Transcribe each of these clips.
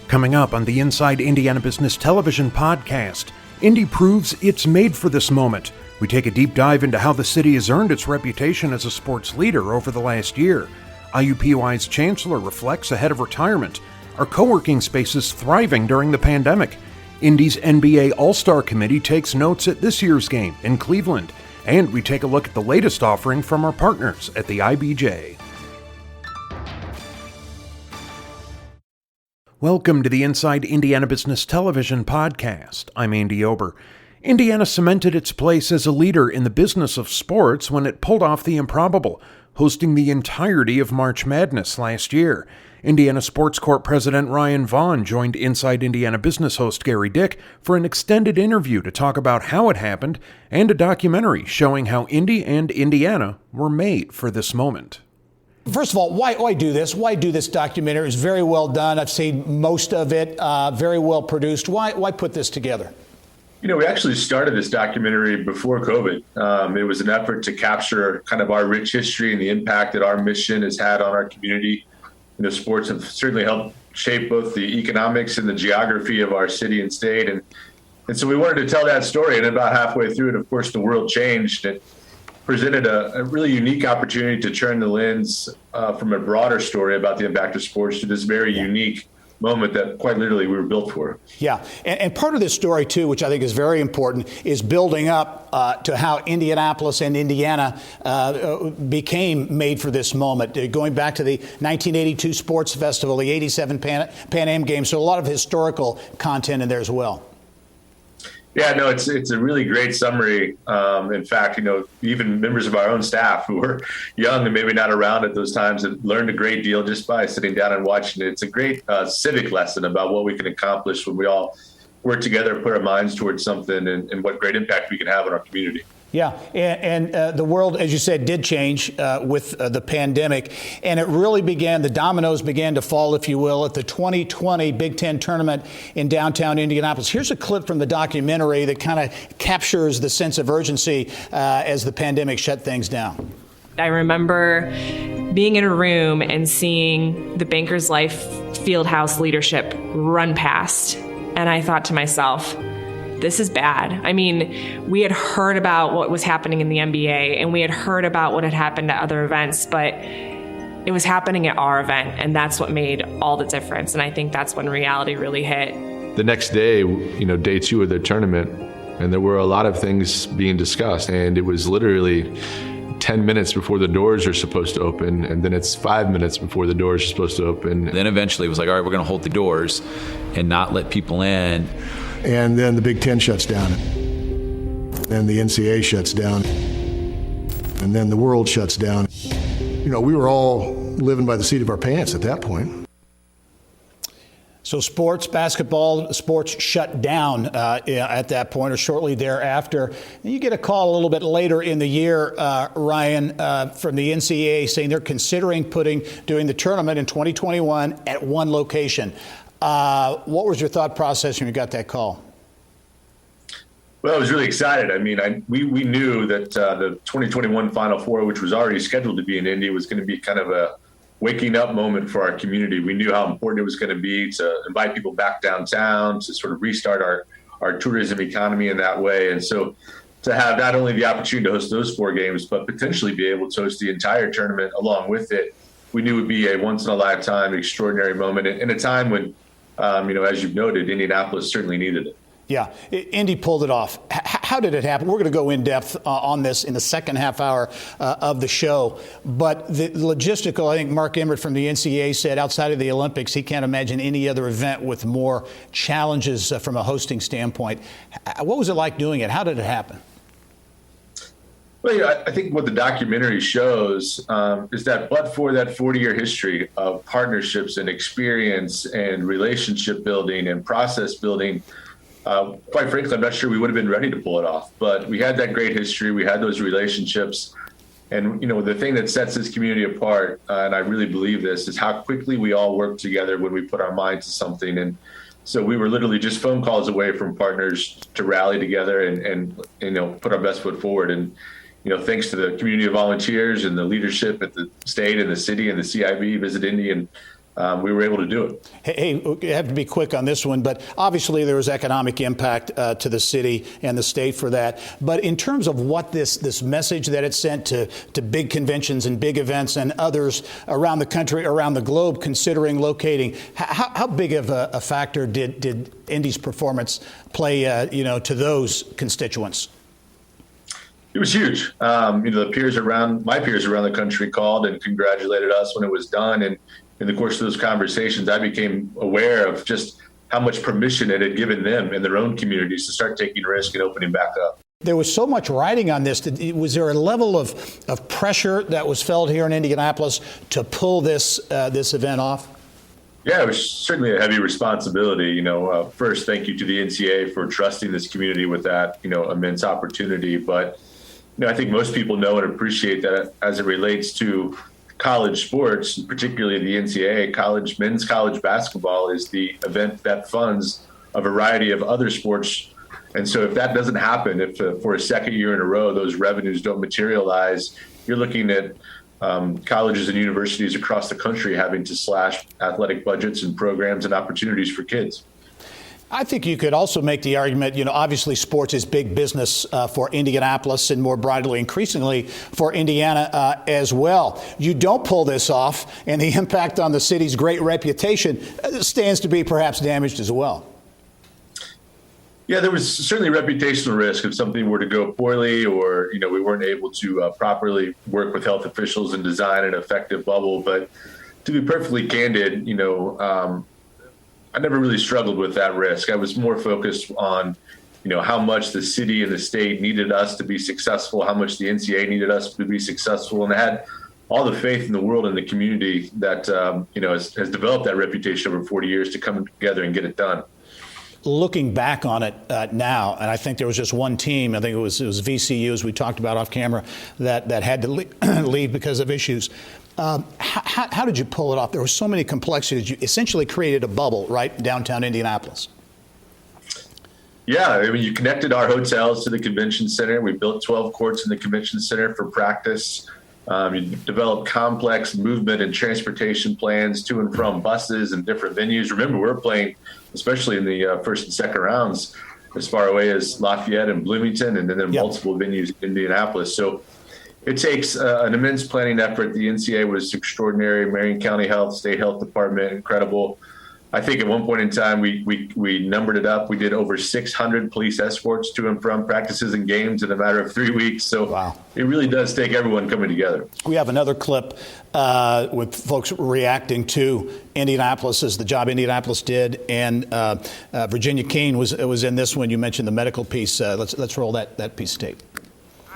Coming up on the Inside Indiana Business Television podcast, Indy proves it's made for this moment. We take a deep dive into how the city has earned its reputation as a sports leader over the last year. IUPUI's chancellor reflects ahead of retirement. Our coworking space is thriving during the pandemic. Indy's NBA All-Star Committee takes notes at this year's game in Cleveland. And we take a look at the latest offering from our partners at the IBJ. Welcome to the Inside Indiana Business Television podcast. I'm Andy Ober. Indiana cemented its place as a leader in the business of sports when it pulled off the improbable, hosting the entirety of March Madness last year. Indiana Sports Corp President Ryan Vaughn joined Inside Indiana Business host Gary Dick for an extended interview to talk about how it happened and a documentary showing how Indy and Indiana were made for this moment. First of all, why do this? Why do this documentary? It's very well done. I've seen most of it, very well produced. Why put this together? You know, we actually started this documentary before COVID. It was an effort to capture kind of our rich history and the impact that our mission has had on our community. You know, sports have certainly helped shape both the economics and the geography of our city and state. And so we wanted to tell that story. And about halfway through it, of course, the world changed. It presented a really unique opportunity to turn the lens from a broader story about the impact of sports to this very unique moment that quite literally we were built for. Yeah. And part of this story, too, which I think is very important, is building up to how Indianapolis and Indiana became made for this moment, going back to the 1982 Sports Festival, the 87 Pan Am Games. So a lot of historical content in there as well. Yeah, no, it's a really great summary. In fact, you know, even members of our own staff who were young and maybe not around at those times have learned a great deal just by sitting down and watching it. It's a great civic lesson about what we can accomplish when we all work together, put our minds towards something, and what great impact we can have on our community. Yeah, and the world, as you said, did change with the pandemic, and it really began, the dominoes began to fall, if you will, at the 2020 Big Ten tournament in downtown Indianapolis. Here's a clip from the documentary that kind of captures the sense of urgency as the pandemic shut things down. I remember being in a room and seeing the Bankers Life Fieldhouse leadership run past, and I thought to myself, this is bad. I mean, we had heard about what was happening in the NBA and we had heard about what had happened at other events, but it was happening at our event, and that's what made all the difference. And I think that's when reality really hit. The next day, you know, day 2 of the tournament, and there were a lot of things being discussed, and it was literally 10 minutes before the doors are supposed to open, and then it's 5 minutes before the doors are supposed to open. Then eventually it was like, all right, we're going to hold the doors and not let people in. And then the Big Ten shuts down. Then the NCAA shuts down. And then the world shuts down. You know, we were all living by the seat of our pants at that point. So sports, basketball, sports shut doing at that point or shortly thereafter. And you get a call a little bit later in the year, Ryan, from the NCAA saying they're considering doing the tournament in 2021 at one location. What was your thought process when you got that call? Well, I was really excited. I mean, we knew that the 2021 Final Four, which was already scheduled to be in Indy, was going to be kind of a waking up moment for our community. We knew how important it was going to be to invite people back downtown, to sort of restart our tourism economy in that way. And so to have not only the opportunity to host those 4 games, but potentially be able to host the entire tournament along with it, we knew would be a once-in-a-lifetime extraordinary moment in a time when, you know, as you've noted, Indianapolis certainly needed it. Yeah, Indy pulled it off. How did it happen? We're going to go in depth on this in the second half hour of the show. But the logistical, I think Mark Emmert from the NCAA said outside of the Olympics, he can't imagine any other event with more challenges from a hosting standpoint. What was it like doing it? How did it happen? Well, yeah, I think what the documentary shows is that but for that 40-year history of partnerships and experience and relationship building and process building, quite frankly, I'm not sure we would have been ready to pull it off. But we had that great history. We had those relationships. And, you know, the thing that sets this community apart, and I really believe this, is how quickly we all work together when we put our mind to something. And so we were literally just phone calls away from partners to rally together and you know, put our best foot forward. And, you know, thanks to the community of volunteers and the leadership at the state and the city and the CIB, Visit Indy, and we were able to do it. Hey, we have to be quick on this one, but obviously there was economic impact to the city and the state for that. But in terms of what this message that it sent to big conventions and big events and others around the country, around the globe, considering locating, how big of a factor did Indy's performance play, to those constituents? It was huge. My peers around the country called and congratulated us when it was done. And in the course of those conversations, I became aware of just how much permission it had given them in their own communities to start taking risk and opening back up. There was so much riding on this. Was there a level of pressure that was felt here in Indianapolis to pull this event off? Yeah, it was certainly a heavy responsibility. First, thank you to the NCAA for trusting this community with that, immense opportunity. But, I think most people know and appreciate that as it relates to college sports, particularly the NCAA, men's college basketball is the event that funds a variety of other sports. And so if that doesn't happen, if for a second year in a row, those revenues don't materialize, you're looking at colleges and universities across the country having to slash athletic budgets and programs and opportunities for kids. I think you could also make the argument, obviously sports is big business for Indianapolis and more broadly, increasingly for Indiana as well. You don't pull this off, and the impact on the city's great reputation stands to be perhaps damaged as well. Yeah, there was certainly reputational risk if something were to go poorly or, we weren't able to properly work with health officials and design an effective bubble. But to be perfectly candid, I never really struggled with that risk. I was more focused on, how much the city and the state needed us to be successful, how much the NCAA needed us to be successful. And I had all the faith in the world and the community that, has developed that reputation over 40 years to come together and get it done. Looking back on it now, and I think there was just one team, I think it was VCU, as we talked about off camera, that had to leave because of issues. How did you pull it off? There were so many complexities. You essentially created a bubble, right, downtown Indianapolis. Yeah, you connected our hotels to the convention center. We built 12 courts in the convention center for practice. You developed complex movement and transportation plans to and from buses and different venues. Remember, we're playing, especially in the first and second rounds, as far away as Lafayette and Bloomington, and then multiple venues in Indianapolis. So it takes an immense planning effort. The NCAA was extraordinary. Marion County Health, State Health Department, incredible. I think at one point in time, we numbered it up. We did over 600 police escorts to and from practices and games in a matter of 3 weeks. So wow. It really does take everyone coming together. We have another clip with folks reacting to Indianapolis as the job Indianapolis did. And Virginia Keene was in this one. You mentioned the medical piece. Let's roll that piece of tape.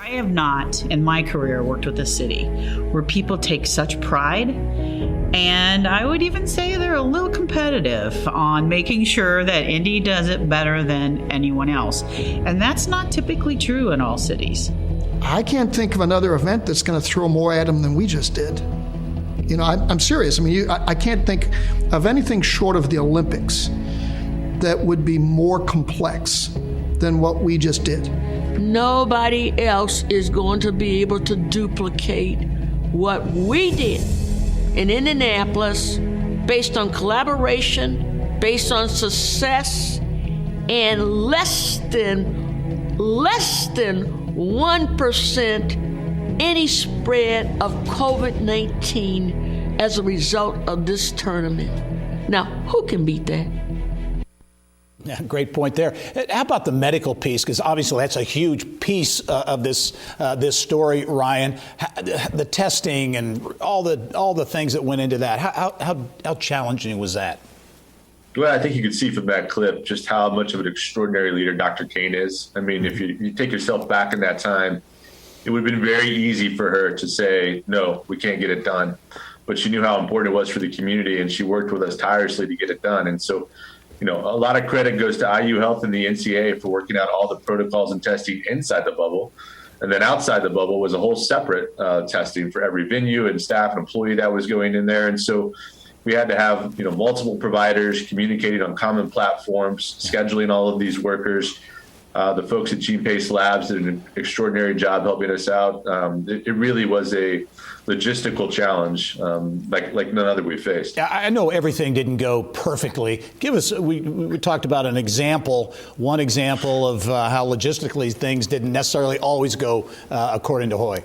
I have not, in my career, worked with a city where people take such pride, and I would even say they're a little competitive on making sure that Indy does it better than anyone else. And that's not typically true in all cities. I can't think of another event that's going to throw more at them than we just did. I'm serious. I can't think of anything short of the Olympics that would be more complex than what we just did. Nobody else is going to be able to duplicate what we did in Indianapolis based on collaboration, based on success, and less than 1% any spread of COVID-19 as a result of this tournament. Now, who can beat that? Yeah, great point there. How about the medical piece? Because obviously that's a huge piece of this story, Ryan. The testing and all the things that went into that. How challenging was that? Well, I think you could see from that clip just how much of an extraordinary leader Dr. Kane is. If you take yourself back in that time, it would have been very easy for her to say, no, we can't get it done. But she knew how important it was for the community, and she worked with us tirelessly to get it done. And so, a lot of credit goes to IU Health and the NCAA for working out all the protocols and testing inside the bubble. And then outside the bubble was a whole separate testing for every venue and staff and employee that was going in there. And so we had to have, multiple providers communicating on common platforms, scheduling all of these workers. The folks at Gene Pace Labs did an extraordinary job helping us out. It really was a logistical challenge like none other we faced. I know everything didn't go perfectly. Give us, we talked about one example of how logistically things didn't necessarily always go according to Hoy.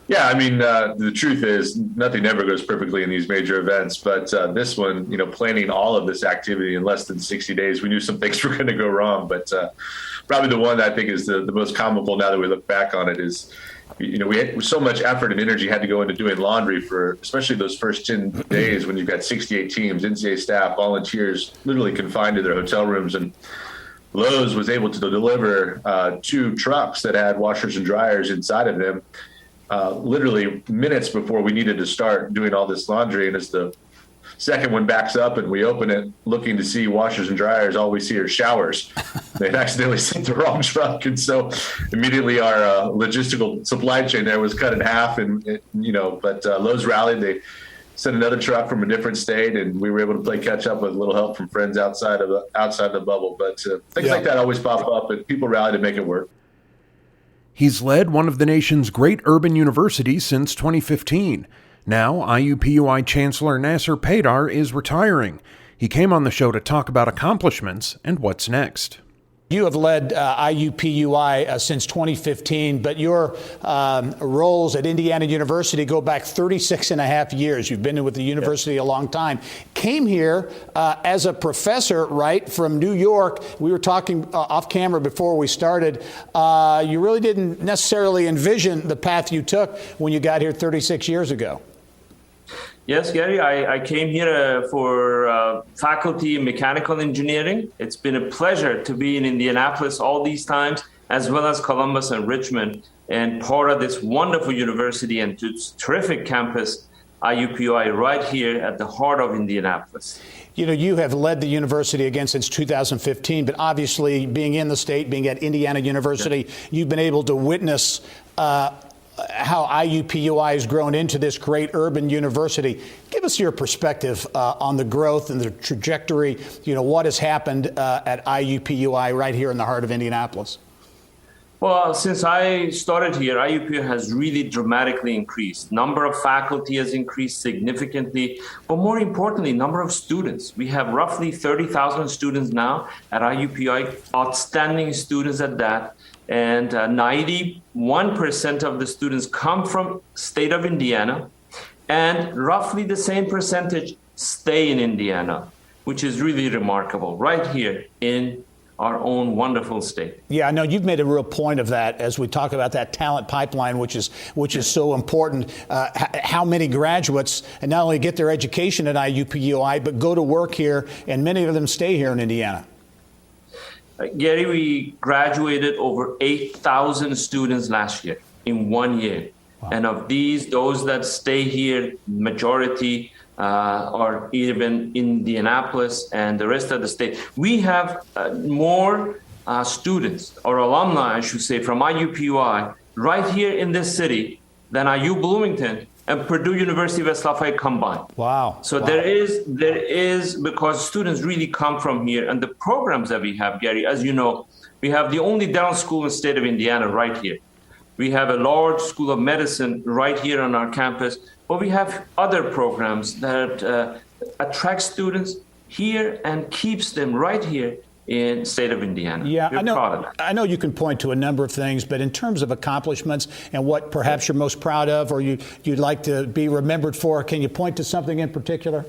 Yeah, I mean, the truth is nothing ever goes perfectly in these major events, but this one, planning all of this activity in less than 60 days, we knew some things were going to go wrong, but probably the one that I think is the most comical now that we look back on it is, we had so much effort and energy had to go into doing laundry for especially those first 10 days when you've got 68 teams, NCAA staff, volunteers literally confined to their hotel rooms, and Lowe's was able to deliver 2 trucks that had washers and dryers inside of them. Literally minutes before we needed to start doing all this laundry. And as the second one backs up and we open it looking to see washers and dryers, all we see are showers. They'd accidentally sent the wrong truck. And so immediately our logistical supply chain there was cut in half. But Lowe's rallied. They sent another truck from a different state, and we were able to play catch up with a little help from friends outside the bubble. But things like that always pop up, and people rally to make it work. He's led one of the nation's great urban universities since 2015. Now, IUPUI Chancellor Nasser Paydar is retiring. He came on the show to talk about accomplishments and what's next. You have led IUPUI since 2015, but your roles at Indiana University go back 36 and a half years. You've been with the university a long time. Came here as a professor, right, from New York. We were talking off camera before we started. You really didn't necessarily envision the path you took when you got here 36 years ago. Yes, Gary, I came here for faculty in mechanical engineering. It's been a pleasure to be in Indianapolis all these times, as well as Columbus and Richmond, and part of this wonderful university and its terrific campus, IUPUI, right here at the heart of Indianapolis. You have led the university again since 2015, but obviously being in the state, being at Indiana University, you've been able to witness how IUPUI has grown into this great urban university. Give us your perspective on the growth and the trajectory, what has happened at IUPUI right here in the heart of Indianapolis. Well, since I started here, IUPUI has really dramatically increased. Number of faculty has increased significantly, but more importantly, number of students. We have roughly 30,000 students now at IUPUI, outstanding students at that. And 91% of the students come from state of Indiana, and roughly the same percentage stay in Indiana, which is really remarkable, right here in our own wonderful state. Yeah, I know you've made a real point of that as we talk about that talent pipeline, which is so important. How many graduates and not only get their education at IUPUI, but go to work here, and many of them stay here in Indiana. Gary, we graduated over 8,000 students last year in 1 year. Wow. And of those that stay here, majority are even in Indianapolis and the rest of the state. We have more students, or alumni, I should say, from IUPUI right here in this city than IU Bloomington and Purdue University West Lafayette combined. Wow. So there is, because students really come from here, and the programs that we have, Gary, as you know, we have the only dental school in the state of Indiana right here. We have a large school of medicine right here on our campus, but we have other programs that attract students here and keeps them right here in the state of Indiana. Yeah, We're proud of that. I know you can point to a number of things, but in terms of accomplishments and what perhaps you're most proud of or you'd like to be remembered for, can you point to something in particular?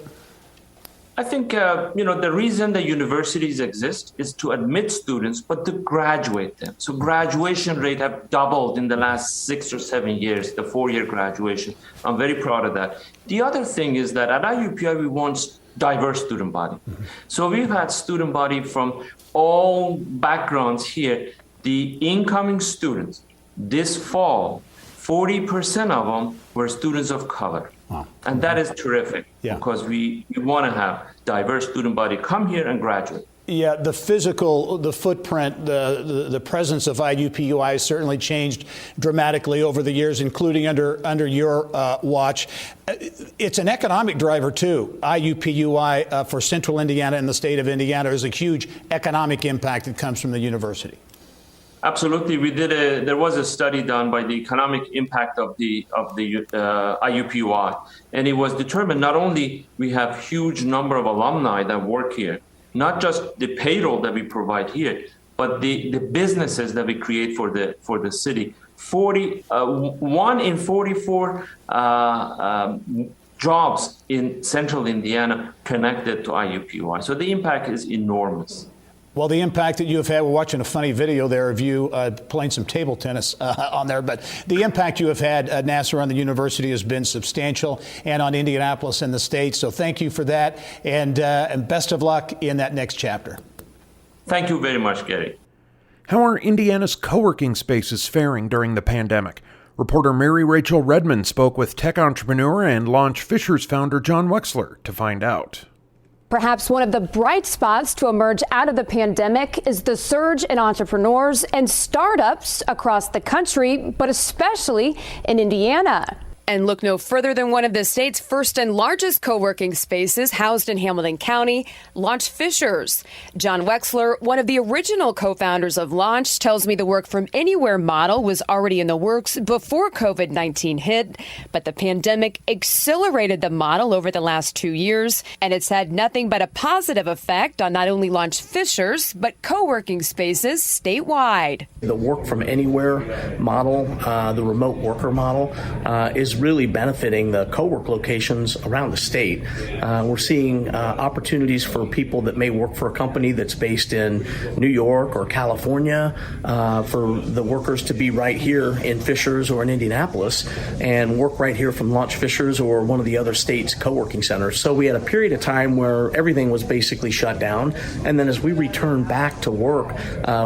I think, the reason that universities exist is to admit students, but to graduate them. So graduation rate have doubled in the last 6 or 7 years, the 4-year graduation. I'm very proud of that. The other thing is that at IUPUI, we want diverse student body. Mm-hmm. So we've had student body from all backgrounds here. The incoming students this fall, 40% of them were students of color. Wow. And that is terrific because we want to have diverse student body come here and graduate. Yeah, the footprint, the presence of IUPUI has certainly changed dramatically over the years, including under your watch. It's an economic driver, too. IUPUI for Central Indiana and the state of Indiana is a huge economic impact that comes from the university. Absolutely, there was a study done by the economic impact of the IUPUI, and it was determined not only we have huge number of alumni that work here, not just the payroll that we provide here, but the businesses that we create for the city. 1 in 44 jobs in central Indiana connected to IUPUI. So the impact is enormous. Well, the impact that you have had, we're watching a funny video there of you playing some table tennis on there, but the impact you have had, Nasser, on the university has been substantial, and on Indianapolis and the state. So thank you for that, and best of luck in that next chapter. Thank you very much, Gary. How are Indiana's co-working spaces faring during the pandemic? Reporter Mary Rachel Redmond spoke with tech entrepreneur and Launch Fishers founder John Wexler to find out. Perhaps one of the bright spots to emerge out of the pandemic is the surge in entrepreneurs and startups across the country, but especially in Indiana. And look no further than one of the state's first and largest co-working spaces housed in Hamilton County, Launch Fishers. John Wexler, one of the original co-founders of Launch, tells me the work from anywhere model was already in the works before COVID-19 hit, but the pandemic accelerated the model over the last 2 years, and it's had nothing but a positive effect on not only Launch Fishers, but co-working spaces statewide. The work from anywhere model, the remote worker model, is really benefiting the co-work locations around the state. We're seeing opportunities for people that may work for a company that's based in New York or California, for the workers to be right here in Fishers or in Indianapolis and work right here from Launch Fishers or one of the other state's co-working centers. So we had a period of time where everything was basically shut down, and then as we returned back to work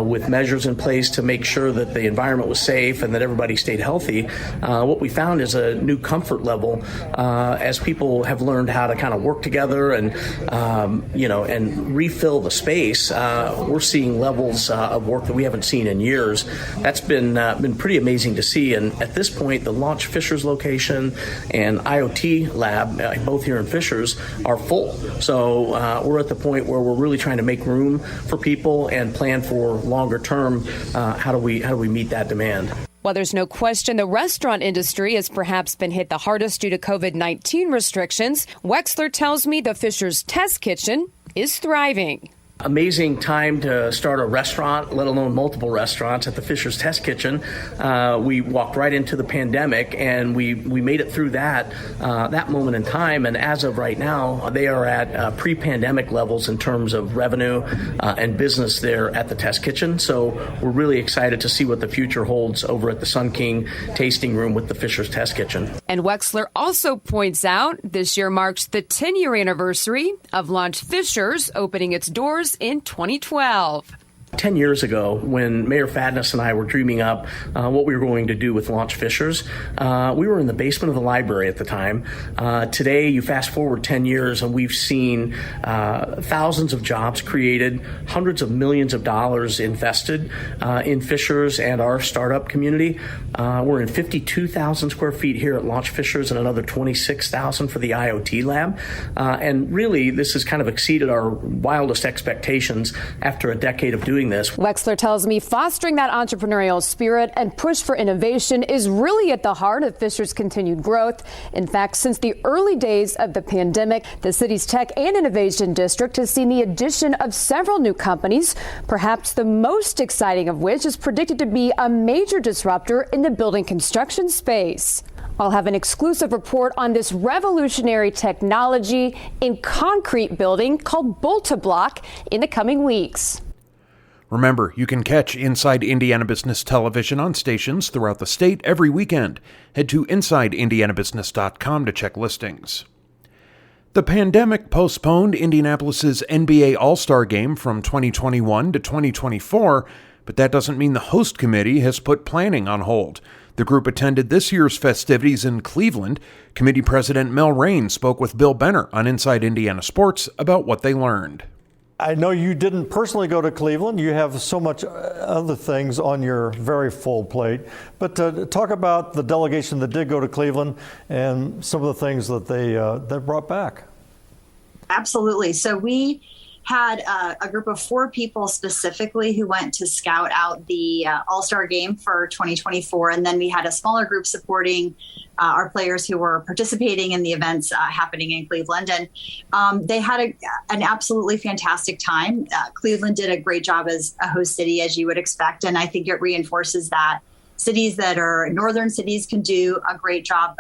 with measures in place to make sure that the environment was safe and that everybody stayed healthy, what we found is a new comfort level as people have learned how to kind of work together and and refill the space. We're seeing levels of work that we haven't seen in years. That's been pretty amazing to see. And at this point, the Launch Fishers location and IoT lab, both here in Fishers, are full. So we're at the point where we're really trying to make room for people and plan for longer term. How do we meet that demand? While there's no question the restaurant industry has perhaps been hit the hardest due to COVID-19 restrictions, Wexler tells me the Fishers Test Kitchen is thriving. Amazing time to start a restaurant, let alone multiple restaurants at the Fishers Test Kitchen. We walked right into the pandemic, and we made it through that moment in time. And as of right now, they are at pre-pandemic levels in terms of revenue and business there at the Test Kitchen. So we're really excited to see what the future holds over at the Sun King tasting room with the Fishers Test Kitchen. And Wexler also points out this year marks the 10-year anniversary of Launch Fishers opening its doors in 2012. 10 years ago, when Mayor Fadness and I were dreaming up what we were going to do with Launch Fishers, we were in the basement of the library at the time. Today, you fast forward 10 years, and we've seen thousands of jobs created, hundreds of millions of dollars invested in Fishers and our startup community. We're in 52,000 square feet here at Launch Fishers and another 26,000 for the IoT lab. And really, this has kind of exceeded our wildest expectations after a decade of doing this. Wexler tells me fostering that entrepreneurial spirit and push for innovation is really at the heart of Fishers' continued growth. In fact, since the early days of the pandemic, the city's tech and innovation district has seen the addition of several new companies, perhaps the most exciting of which is predicted to be a major disruptor in the building construction space. I'll have an exclusive report on this revolutionary technology in concrete building called Bolta-Block in the coming weeks. Remember, you can catch Inside Indiana Business Television on stations throughout the state every weekend. Head to InsideIndianaBusiness.com to check listings. The pandemic postponed Indianapolis's NBA All-Star Game from 2021 to 2024, but that doesn't mean the host committee has put planning on hold. The group attended this year's festivities in Cleveland. Committee President Mel Rain spoke with Bill Benner on Inside Indiana Sports about what they learned. I know you didn't personally go to Cleveland. You have so much other things on your very full plate. But talk about the delegation that did go to Cleveland and some of the things that they brought back. Absolutely. So we had a group of 4 people specifically who went to scout out the All-Star game for 2024. And then we had a smaller group supporting our players who were participating in the events happening in Cleveland. And they had an absolutely fantastic time. Cleveland did a great job as a host city, as you would expect. And I think it reinforces that cities that are northern cities can do a great job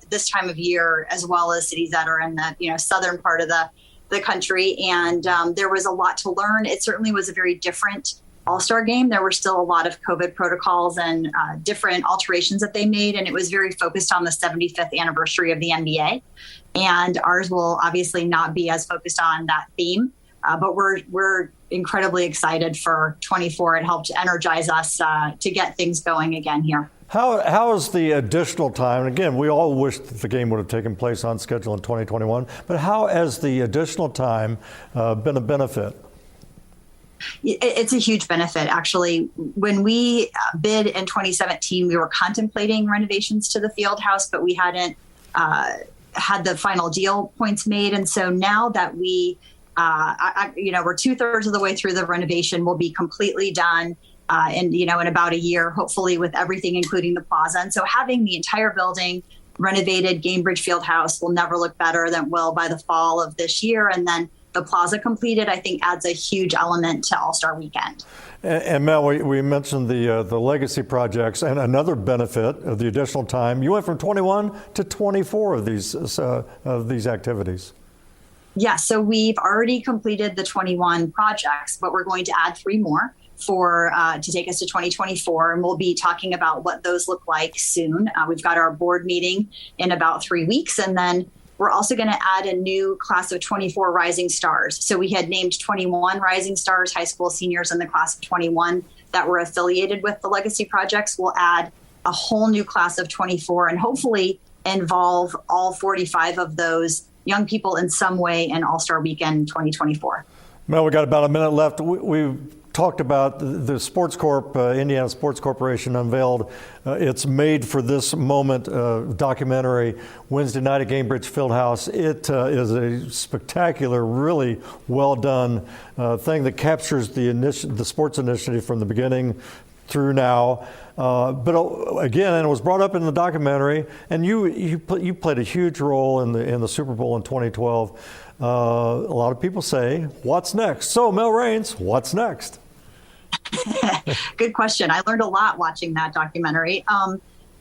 this time of year, as well as cities that are in the southern part of the country. And there was a lot to learn. It certainly was a very different All-Star game. There were still a lot of COVID protocols and different alterations that they made. And it was very focused on the 75th anniversary of the NBA. And ours will obviously not be as focused on that theme. But we're incredibly excited for 24. It helped energize us to get things going again here. How is the additional time? And again, we all wish that the game would have taken place on schedule in 2021, but how has the additional time been a benefit? It's a huge benefit, actually. When we bid in 2017, we were contemplating renovations to the field house, but we hadn't had the final deal points made. And so now that we're 2/3 of the way through the renovation, we'll be completely done. In about a year, hopefully, with everything, including the plaza. And so having the entire building renovated, Gainbridge Fieldhouse will never look better than it will by the fall of this year. And then the plaza completed, I think, adds a huge element to All-Star Weekend. And Mel, we mentioned the legacy projects, and another benefit of the additional time, you went from 21 to 24 of these activities. Yeah, so we've already completed the 21 projects, but we're going to add 3 more. To take us to 2024, and we'll be talking about what those look like soon. We've got our board meeting in about 3 weeks, and then we're also going to add a new class of 24 rising stars. So we had named 21 rising stars, high school seniors in the class of 21 that were affiliated with the legacy projects. We'll add a whole new class of 24 and hopefully involve all 45 of those young people in some way in All-Star Weekend 2024. Mel, we got about a minute left. We've talked about the Sports Corp, Indiana Sports Corporation unveiled its Made for This Moment documentary Wednesday night at Gainbridge Fieldhouse. It is a spectacular, really well done thing that captures the sports initiative from the beginning through now. But again, and it was brought up in the documentary, and you played a huge role in the Super Bowl in 2012. A lot of people say, what's next? So, Mel Raines, what's next? Good question. I learned a lot watching that documentary.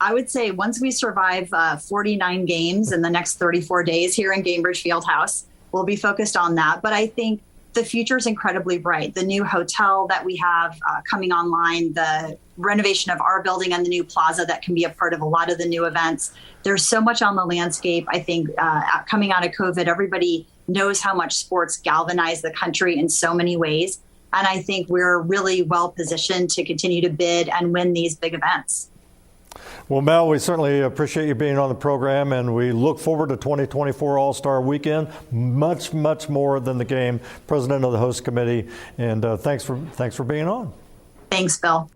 I would say once we survive 49 games in the next 34 days here in Gainbridge Fieldhouse, we'll be focused on that. But I think the future is incredibly bright. The new hotel that we have coming online, the renovation of our building and the new plaza that can be a part of a lot of the new events. There's so much on the landscape. I think coming out of COVID, everybody knows how much sports galvanize the country in so many ways. And I think we're really well positioned to continue to bid and win these big events. Well, Mel, we certainly appreciate you being on the program, and we look forward to 2024 All-Star Weekend, much, much more than the game. President of the host committee, and thanks for being on. Thanks, Bill.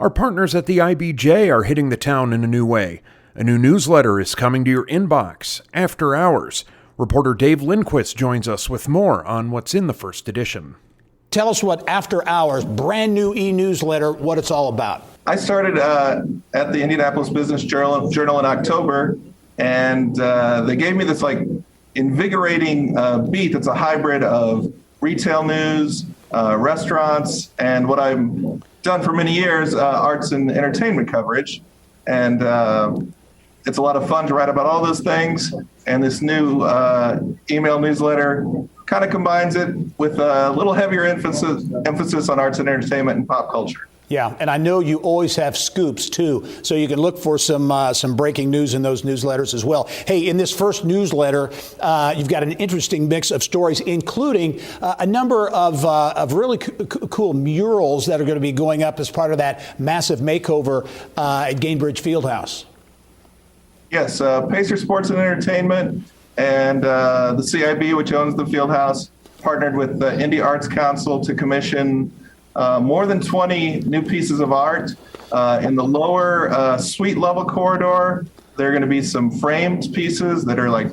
Our partners at the IBJ are hitting the town in a new way. A new newsletter is coming to your inbox, After Hours. Reporter Dave Lindquist joins us with more on what's in the first edition. Tell us what After Hours, brand new e-newsletter, what it's all about. I started at the Indianapolis Business Journal in October, and they gave me this invigorating beat that's a hybrid of retail news, restaurants, and what I've done for many years, arts and entertainment coverage. And it's a lot of fun to write about all those things. And this new email newsletter kind of combines it with a little heavier emphasis on arts and entertainment and pop culture. Yeah, and I know you always have scoops, too, so you can look for some breaking news in those newsletters as well. Hey, in this first newsletter, you've got an interesting mix of stories, including a number of really cool murals that are going to be going up as part of that massive makeover at Gainbridge Fieldhouse. Yes, Pacer Sports and Entertainment and the CIB, which owns the Fieldhouse, partnered with the Indy Arts Council to commission more than 20 new pieces of art. In the lower suite level corridor, there are going to be some framed pieces that are like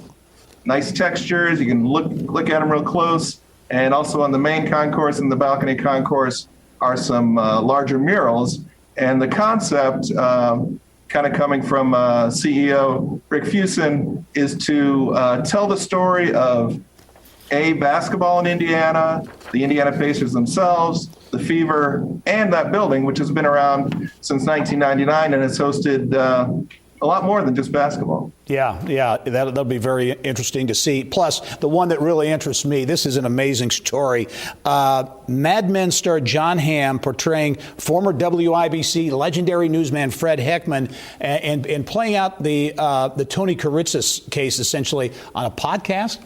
nice textures. You can look at them real close. And also on the main concourse and the balcony concourse are some larger murals. And the concept, kind of coming from CEO Rick Fuson, is to tell the story of basketball in Indiana, the Indiana Pacers themselves, the Fever, and that building, which has been around since 1999 and has hosted a lot more than just basketball. Yeah, that'll be very interesting to see. Plus, the one that really interests me, this is an amazing story. Mad Men star John Hamm portraying former WIBC legendary newsman Fred Heckman and playing out the Tony Kuritzis case essentially on a podcast.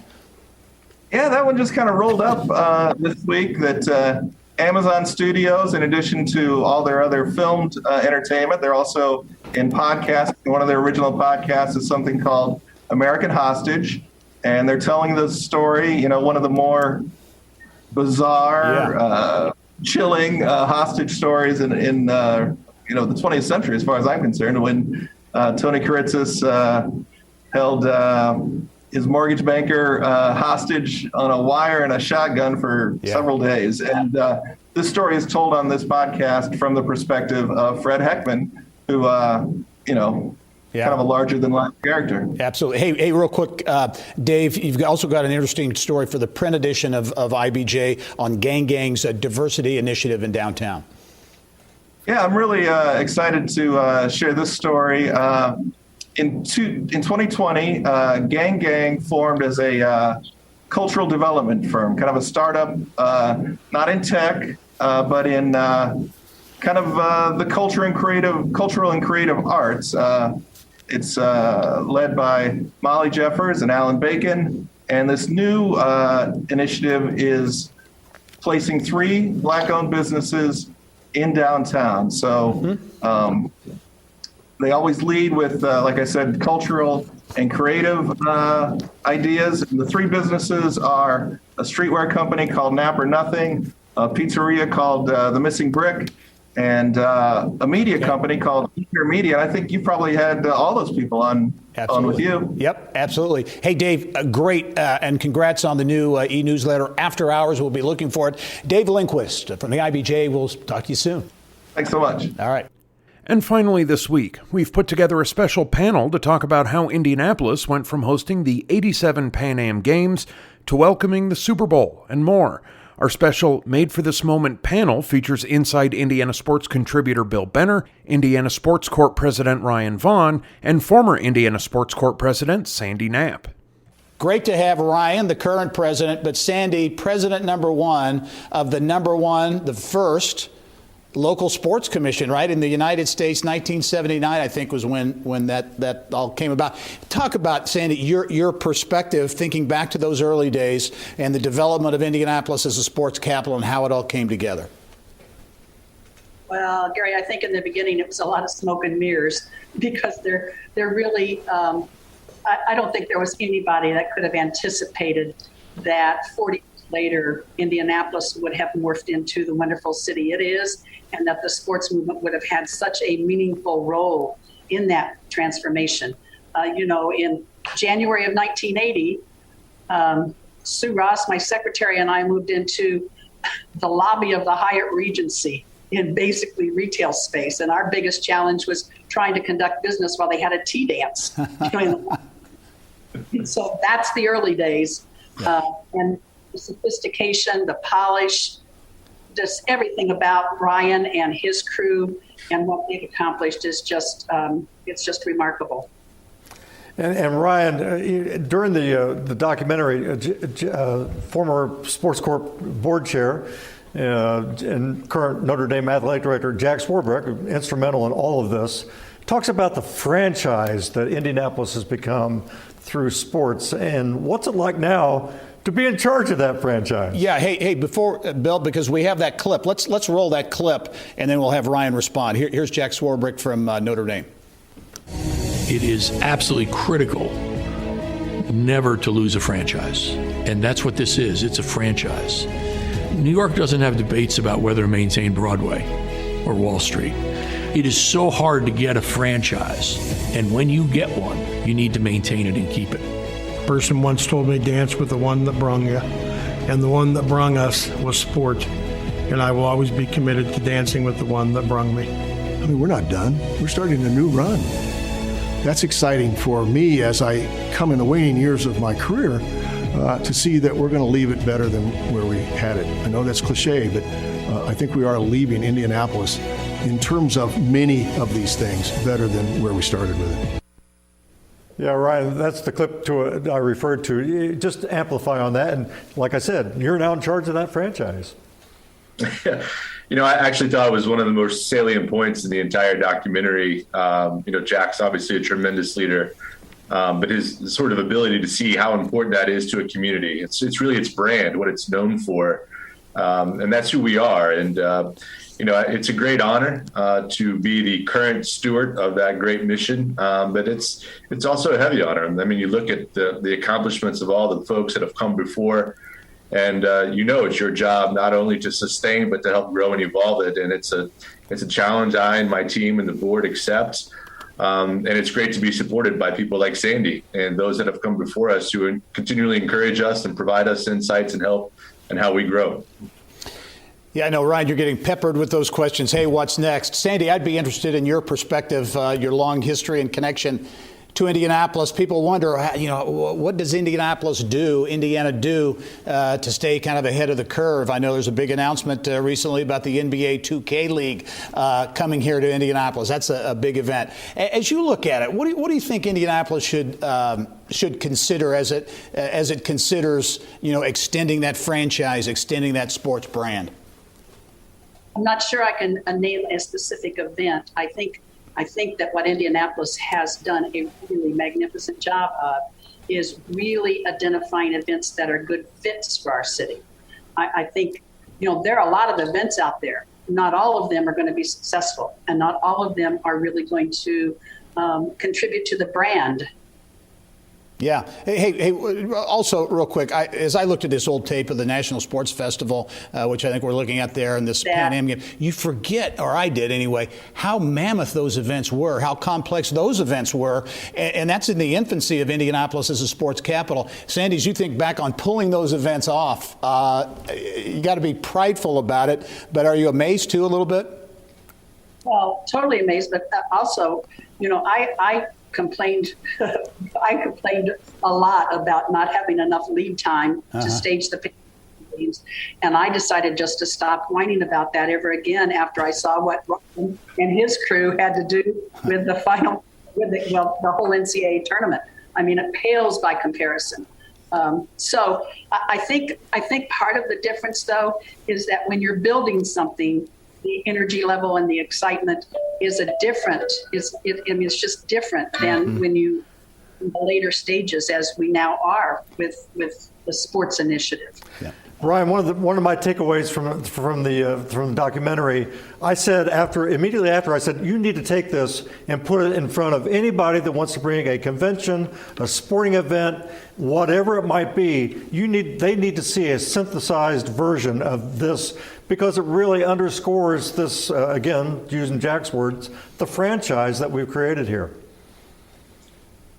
Yeah, that one just kind of rolled up this week that Amazon Studios, in addition to all their other filmed entertainment, they're also in podcasts. One of their original podcasts is something called American Hostage. And they're telling the story, one of the more bizarre, chilling hostage stories in the 20th century, as far as I'm concerned, when Tony Kuritzis held his mortgage banker hostage on a wire and a shotgun for several days. And this story is told on this podcast from the perspective of Fred Heckman, who, kind of a larger-than-life character. Absolutely. Hey, real quick, Dave, you've also got an interesting story for the print edition of IBJ on Gang Gang's diversity initiative in downtown. Yeah, I'm really excited to share this story. In 2020, Gang Gang formed as a cultural development firm, kind of a startup, not in tech, but in kind of the cultural and creative arts. It's led by Molly Jeffers and Alan Bacon, and this new initiative is placing 3 Black-owned businesses in downtown. So they always lead with, like I said, cultural and creative ideas. And the 3 businesses are a streetwear company called Nap or Nothing, a pizzeria called The Missing Brick, and a media company called Media. And I think you probably had all those people on with you. Yep, absolutely. Hey, Dave, great, and congrats on the new e-newsletter. After Hours, we'll be looking for it. Dave Lindquist from the IBJ. We'll talk to you soon. Thanks so much. All right. And finally this week, we've put together a special panel to talk about how Indianapolis went from hosting the 87 Pan Am Games to welcoming the Super Bowl and more. Our special Made for This Moment panel features Inside Indiana Sports contributor Bill Benner, Indiana Sports Corp President Ryan Vaughn, and former Indiana Sports Corp President Sandy Knapp. Great to have Ryan, the current president, but Sandy, president number 1 of the first local sports commission, right? In the United States, 1979, I think, was when that all came about. Talk about, Sandy, your perspective, thinking back to those early days and the development of Indianapolis as a sports capital and how it all came together. Well, Gary, I think in the beginning it was a lot of smoke and mirrors because they're really, I don't think there was anybody that could have anticipated that 40 years later, Indianapolis would have morphed into the wonderful city it is, and that the sports movement would have had such a meaningful role in that transformation. In January of 1980, Sue Ross, my secretary, and I moved into the lobby of the Hyatt Regency in basically retail space. And our biggest challenge was trying to conduct business while they had a tea dance. So that's the early days. And the sophistication, the polish, just everything about Ryan and his crew and what they've accomplished is just, it's just remarkable. And Ryan, during the documentary, former Sports Corp board chair and current Notre Dame athletic director Jack Swarbrick, instrumental in all of this, talks about the franchise that Indianapolis has become through sports. And what's it like now to be in charge of that franchise? Yeah. Hey, before Bill, because we have that clip, let's roll that clip, and then we'll have Ryan respond. Here's Jack Swarbrick from Notre Dame. It is absolutely critical never to lose a franchise, and that's what this is. It's a franchise. New York doesn't have debates about whether to maintain Broadway or Wall Street. It is so hard to get a franchise, and when you get one, you need to maintain it and keep it. A person once told me, dance with the one that brung you. and the one that brung us was sport. And I will always be committed to dancing with the one that brung me. I mean, we're not done. We're starting a new run. That's exciting for me as I come in the waning years of my career to see that we're going to leave it better than where we had it. I know that's cliche, but I think we are leaving Indianapolis in terms of many of these things better than where we started with it. Yeah, Ryan, that's the clip I referred to. Just amplify on that. And like I said, you're now in charge of that franchise. You know, I actually thought it was one of the most salient points in the entire documentary. Jack's obviously a tremendous leader, but his sort of ability to see how important that is to a community. It's really its brand, what it's known for, and that's who we are. And it's a great honor to be the current steward of that great mission, but it's also a heavy honor. I mean, you look at the accomplishments of all the folks that have come before. And it's your job not only to sustain, but to help grow and evolve it. And it's a challenge I and my team and the board accept. And it's great to be supported by people like Sandy and those that have come before us who continually encourage us and provide us insights and help in how we grow. Yeah, I know, Ryan, you're getting peppered with those questions. Hey, what's next? Sandy, I'd be interested in your perspective, your long history and connection to Indianapolis. People wonder, what does Indiana do to stay kind of ahead of the curve? I know there's a big announcement recently about the NBA 2K League coming here to Indianapolis. That's a big event. As you look at it, what do you think Indianapolis should consider as it considers, extending that franchise, extending that sports brand? I'm not sure I can name a specific event. I think that what Indianapolis has done a really magnificent job of is really identifying events that are good fits for our city. I think, there are a lot of events out there. Not all of them are going to be successful, and not all of them are really going to contribute to the brand. Yeah. Hey, also real quick, as I looked at this old tape of the National Sports Festival, which I think we're looking at there in this Pan Am game, you forget, or I did anyway, how mammoth those events were, how complex those events were. And that's in the infancy of Indianapolis as a sports capital. Sandy, as you think back on pulling those events off, you got to be prideful about it. But are you amazed too a little bit? Well, totally amazed. But also, I complained a lot about not having enough lead time to stage the games, and I decided just to stop whining about that ever again after I saw what Ryan and his crew had to do with the final, the whole NCAA tournament. I mean, it pales by comparison. So I think part of the difference, though, is that when you're building something, the energy level and the excitement is it's just different than when you in the later stages, as we now are with the sports initiative. Yeah. Ryan, one of my takeaways from the documentary, I said immediately after, I said, you need to take this and put it in front of anybody that wants to bring a convention, a sporting event, whatever it might be. They need to see a synthesized version of this, because it really underscores this, again, using Jack's words, the we've created here.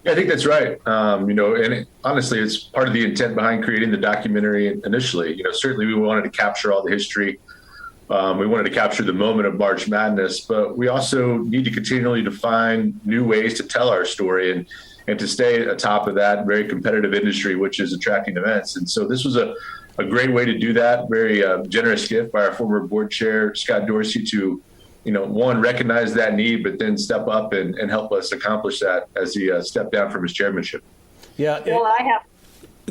Yeah, I think that's right. And honestly, it's part of the intent behind creating the documentary initially. Certainly we wanted to capture all the history. We wanted to capture the moment of March Madness, but we also need to continually find new ways to tell our story and to stay atop of that very competitive industry, which is attracting events. And so this was a great way to do that. Very generous gift by our former board chair, Scott Dorsey, to one, recognize that need, but then step up and help us accomplish that as he stepped down from his chairmanship. Yeah. Well,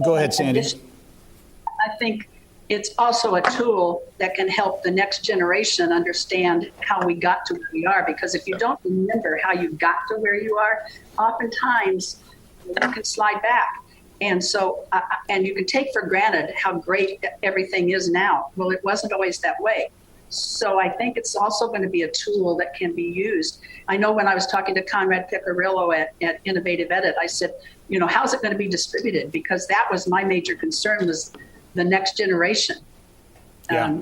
Go ahead, Sandy. I think it's also a tool that can help the next generation understand how we got to where we are. Because if you don't remember how you got to where you are, oftentimes you can slide back. And so, and you can take for granted how great everything is now. Well, it wasn't always that way. So I think it's also going to be a tool that can be used. I know when I was talking to Conrad Picarillo at Innovative Edit, I said, how's it going to be distributed? Because that was my major concern, was the next generation. Yeah.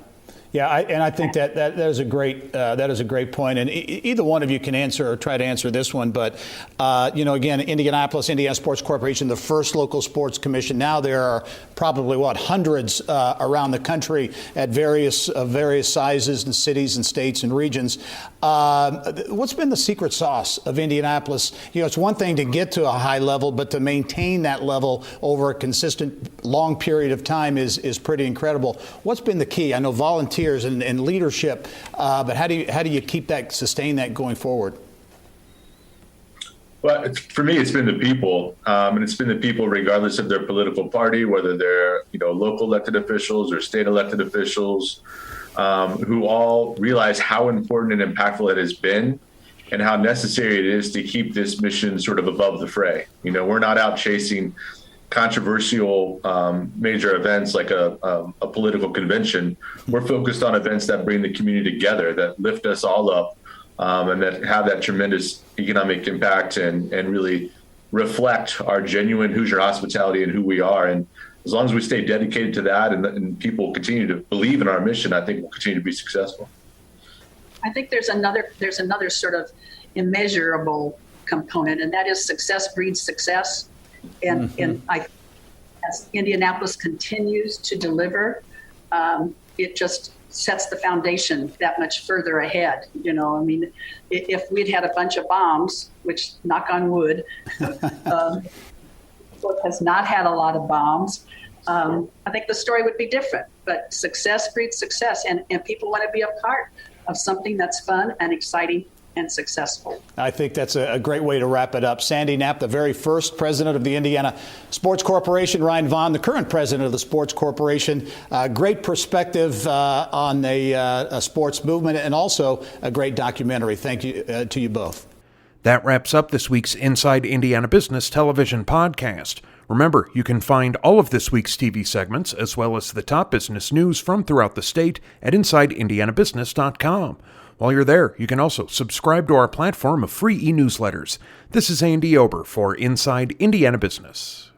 Yeah, I think that is a great point, and either one of you can answer or try to answer this one. But again, Indiana Sports Corporation, the first local sports commission. Now there are probably hundreds around the country at various sizes and cities and states and regions. What's been the secret sauce of Indianapolis? It's one thing to get to a high level, but to maintain that level over a consistent long period of time is pretty incredible. What's been the key? I know volunteers and leadership, but how do you sustain that going forward? Well, for me, it's been the people, and it's been the people regardless of their political party, whether they're local elected officials or state elected officials, who all realize how important and impactful it has been, and how necessary it is to keep this mission sort of above the fray. We're not out chasing controversial major events like a political convention. We're focused on events that bring the community together, that lift us all up, and that have that tremendous economic impact and really reflect our genuine Hoosier hospitality and who we are. And as long as we stay dedicated to that and people continue to believe in our mission, I think we'll continue to be successful. I think there's another sort of immeasurable component, and that is success breeds success. And as Indianapolis continues to deliver, it just sets the foundation that much further ahead. If we'd had a bunch of bombs, which, knock on wood, has not had a lot of bombs, I think the story would be different. But success breeds success, and people want to be a part of something that's fun and exciting and successful. I think that's a great way to wrap it up. Sandy Knapp, the very first president of the Indiana Sports Corporation, Ryan Vaughn, the current president of the Sports Corporation. Great perspective on a sports movement, and also a great documentary. Thank you to you both. That wraps up this week's Inside Indiana Business television podcast. Remember, you can find all of this week's TV segments, as well as the top business news from throughout the state, at InsideIndianaBusiness.com. While you're there, you can also subscribe to our platform of free e-newsletters. This is Andy Ober for Inside Indiana Business.